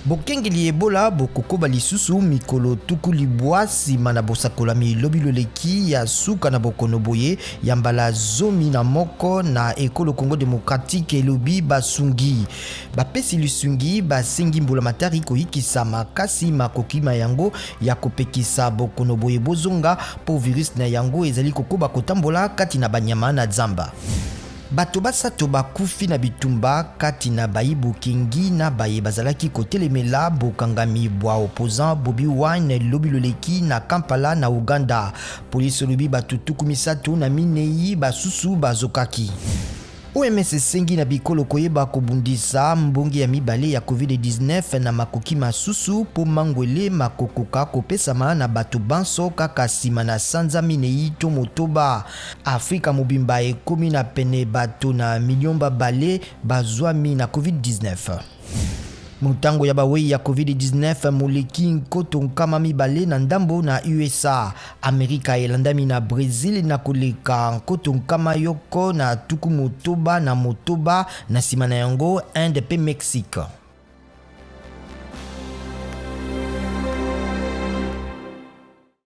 Bokengeli Ebola bokokoba lisusu mikolo tuku libwa nsima na bosakolami lobilo leki ya suka na bokono boye ya mbala zomi na moko na ekolo Congo Démocratique elobi basungi bapesi lisungi basengi mbulamatari koyikisa makasi makoki yango ya kopekisa bokono boye bozonga po virus na yango ezali kokoba kotambola kati na banyama na zamba. Bato basato bakufi na bitumba kati na bayibu kingi na baye bazalaki kotelemela bokangami bwa opposant Bobi Wine lobilo leki na Kampala na Uganda. Polisi lobi batutuku misatu na minei basusu bazokaki. OMS esengi na bikolo koyeba kobundisa mbongi ya mibale ya COVID-19 na makoki masusu po mangwele makokoka kopesama na bato banso kaka nsima na sanza minei to motoba. Afrika mobimba ekomi na pene bato na million babale bazwami na COVID-19. Mutango ya bawei ya COVID-19 moleki nkoto nkama mibale na ndambo na USA. Amerika elandami na Brazil na koleka nkoto nkama yoko na tuku motoba na nsima na yango Inde pe Mexique.